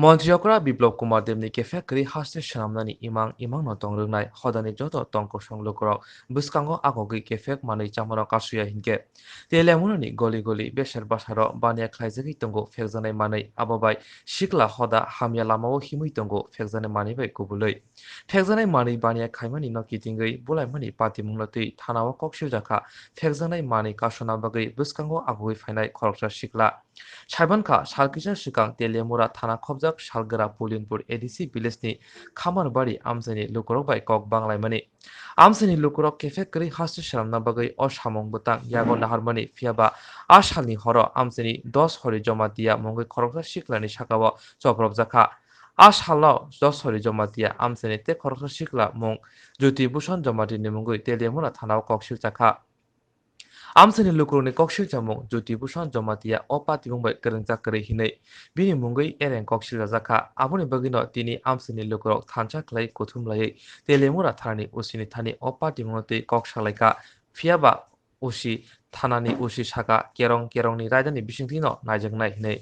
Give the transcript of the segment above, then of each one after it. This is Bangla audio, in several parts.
মন্ত্রীকরা বিপ্লব কুমার দেবনি কেফেক্রি হাসতে সামনানি ইমাং ইমাং নতং রংনাই হদানি যত টংক সংলুকরক বুসকাঙ্গ আগগি কেফেক মানি চামর কাসুয়া হিনকে তেলেমুনি গলি গলি বেসার বাসার বানিয়া খাইজাগি তঙ্গো ফেকজানাই মাनै আবাবাই শিকলা হদা হামিয়া লামাও হিমুই তঙ্গো ফেকজানাই মানি বাই কুবুलै ফেকজানাই মানি বানিয়া খাইমানি ন কিতিঙ্গै বুলাইমানি পাতি মুংলাতৈ থানাও ককসিল জাখা ফেকজানাই মানি কাসনা বাগै বুসকাঙ্গ আগগै ফাইনাই খরকসা শিকলা সাইবানখা সালকিसा सिगां तेलियामुरा थाना खबजाक सालगोरा पुलिनपुर एडिसि भिलेजनि खामारबारि आमसानि लुकुरक बाय कक बांलायमानि आमसानि लुकुरक केफेक्रि हासु सालामना बागै असामं बुतां यागो नाहारमानि फियाबा आसालनि हर आमसानि 10 हरि जमा दिया मंगै खरकसा सिख्लानि साकाव चप्रब जाखा आसालाव 10 हरि जमा दिया आमसानि ते खरकसा सिख्ला मं ज्योति भूषण जमातिनि मंगै तेलियामुरा थानाव ककसिल जाखा आमसानि लुकुरनि ककसिल जामुं ज्योति भूषण जमातिया अपाति बुंबाय गोरोंजा गोरै हिनै बिनि मुंगै एरें ककसिल जाखा आबुनि बगिनो तिनि आमसानि लुकुरक थानसा ख्लाय कुथुमलायै तेलेमुरा थानानि उसिनि थानि अपाति मुंगै ककसालायका फियाबा उसि थानानि उसि साका केरं केरंनि रायदानि बिसिंथिनो नायजोंनाय हिनै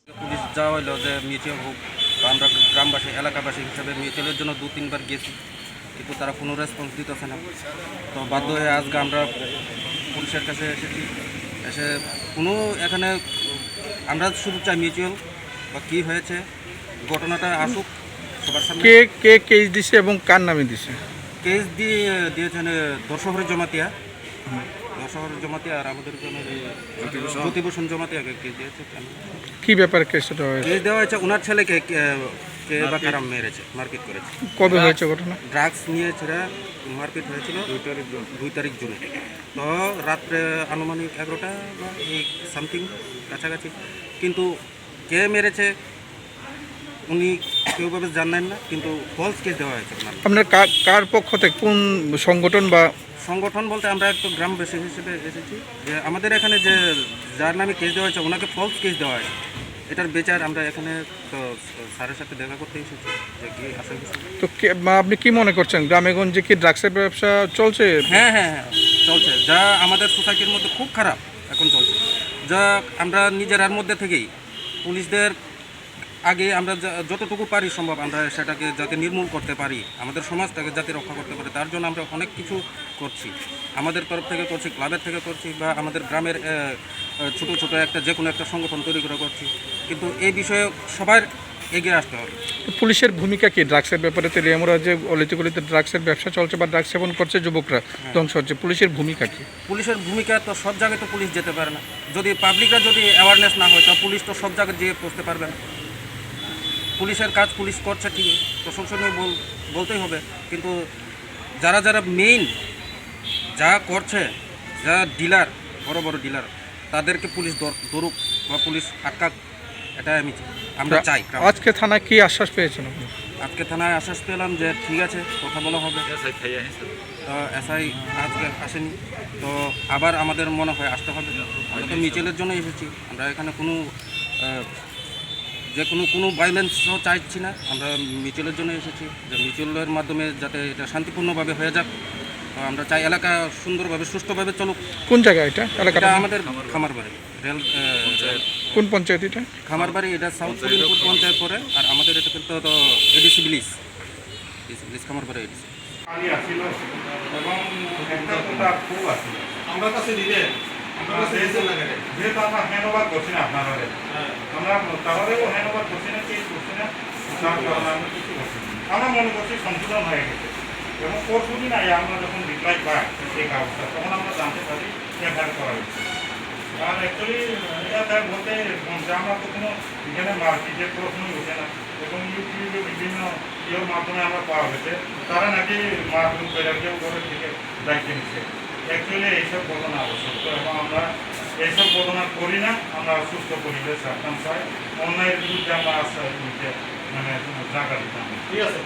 পুলিশ যাওয়া হলো যে মিউচুয়াল হোক বা আমরা গ্রামবাসী এলাকাবাসী হিসাবে মিউচুয়ালের জন্য 2-3 বার গেছি, কিন্তু তারা কোনো রেসপন্স দিতেছে না। তো বাধ্য হয়ে আজকে আমরা পুলিশের কাছে এসেছি। এসে কোনো এখানে আমরা শুধু চাই মিউচুয়াল বা কী হয়েছে ঘটনাটা আসুক সবার সামনে। কে কে কেস দিছে এবং কার নামে দিছে? কেস দিয়েছেন 10 শহরের জমাতিয়া, 10 শহরের জমাতিয়া আর আমাদের জ্যোতিভূষণ জমাতিয়াকে কেস দিয়েছে। কি ব্যাপারে কেসটা হয়েছে? কেস দেওয়া হয়েছে ওনার ছেলেকে কে বা কারা মেরেছে, মারপিট করেছে। কবে হয়েছে ঘটনা? ড্রাগস নিয়ে ছেড়ে মারপিট হয়েছিল 2 তারিখ জুনে। তো রাত্রে আনুমানিক 11টা বা এই সামথিং কাছাকাছি, কিন্তু কে মেরেছে উনি কেউভাবে জানেন না, কিন্তু ফলস কেস দেওয়া হয়েছে ওনার। আপনার কার পক্ষ থেকে, কোন সংগঠন বা সংগঠন বলতে আমরা একটু গ্রামবাসী হিসেবে এসেছি যে আমাদের এখানে যে যার নামে কেস দেওয়া হয়েছে ওনাকে ফলস কেস দেওয়া হয়েছে, এটার বিচার আমরা এখানে তো স্যারের সাথে দেখা করতে এসেছি যে কি আসল বিষয়। তো আপনি কি মনে করছেন, গ্রামেগঞ্জে কি ড্রাগসের ব্যবসা চলছে? হ্যাঁ হ্যাঁ হ্যাঁ চলছে, যা আমাদের সোসাইটির মধ্যে খুব খারাপ এখন চলছে, যা আমরা নিজেরার মধ্যে থেকেই পুলিশদের আগে আমরা যতটুকু পারি সম্ভব আমরা সেটাকে যাতে নির্মূল করতে পারি, আমাদের সমাজটাকে যাতে রক্ষা করতে পারি, তার জন্য আমরা অনেক কিছু করছি। আমাদের তরফ থেকে করছি, ক্লাবের থেকে করছি, বা আমাদের গ্রামের ছোট ছোট একটা যে কোনো একটা সংগঠন তৈরি করে করছি, কিন্তু এই বিষয়ে সবার এগিয়ে আসতে হবে। পুলিশের ভূমিকা কি ড্রাগসের ব্যাপারে? তেলিয়ামুরা যে অলিতে গলিতে ড্রাগসের ব্যবসা চলছে বা ড্রাগস সেবন করছে যুবকরা, ধ্বংস হচ্ছে, পুলিশের ভূমিকা কি? পুলিশের ভূমিকা তো সব জায়গায় তো পুলিশ যেতে পারে না, যদি পাবলিকরা যদি অ্যাওয়ারনেস না হয় তো পুলিশ তো সব জায়গায় যেয়ে পৌঁছতে পারবে না। পুলিশের কাজ পুলিশ করছে ঠিকই, প্রশংসনীয় বলতেই হবে, কিন্তু যারা যারা মেইন যা করছে, যা ডিলার, বড় বড় ডিলার, তাদেরকে পুলিশ ধরুক বা পুলিশ আটকাক, এটাই আমরা চাই। আজকে থানায় কি আশ্বাস পেয়েছেন আপনি? আজকে থানায় আশ্বাস পেলাম যে ঠিক আছে, কথা বলা হবে। এসআই আজকে আসেনি, তো আবার আমাদের মনে হয় আসতে হবে। আমরা তো মিছিলের জন্য এসেছি, আমরা এখানে যে কোনো ভায়োলেন্সও চাইছি না, আমরা মিছিলের জন্য এসেছি, যে মিছিলের মাধ্যমে যাতে এটা শান্তিপূর্ণভাবে হয়ে যাক। তো আমরা চাই এলাকা সুন্দরভাবে সুষ্ঠুভাবে চলুক। কোন জায়গায় এটা? এটা আমাদের খামারবাড়ি রেল, কোন পঞ্চায়েত এটা? খামারবাড়ি, এটা সাউথ পুলিনপুর পঞ্চায়েত পরে, আর আমাদের এটা কিন্তু তো এডিসি ব্লিজ খামারবাড়ি এডিসি। আমরা কাছে দিলে যেহেতু আমরা হ্যান্ড ওভার করছি না আপনারা, আমরা তাহলেও হ্যান্ড ওভার করছি না, চেঞ্জ করছি না, তার কারণে আমরা কিছু করছি না। আমরা মনে করছি সংশোধন হয়ে গেছে, এবং পরশু দিন আগে আমরা যখন রিপ্লাই পাই এই কাগজটা, তখন আমরা জানতে পারি এফআইআর করা হয়েছে। আর অ্যাকচুয়ালি এটা বলতে যে আমরা তো কোনো এখানে মার্কেটের প্রশ্নই উঠে না, এবং ইউটিউবে বিভিন্ন ইয়ের মাধ্যমে আমরা পাওয়া গেছে তারা নাকি মারপিট করে কেউ ঘরের দিকে দায়িত্ব নিচ্ছে। অ্যাকচুয়ালি এইসব ঘটনা আবশ্যক, এবং আমরা এইসব ঘটনা করি না, আমরা সুস্থ পরিবেশ রাখতাম চাই, অন্যায়ের বিরুদ্ধে আমরা আশ্রয় নিতে মানে জায়গা দিতাম। ঠিক আছে।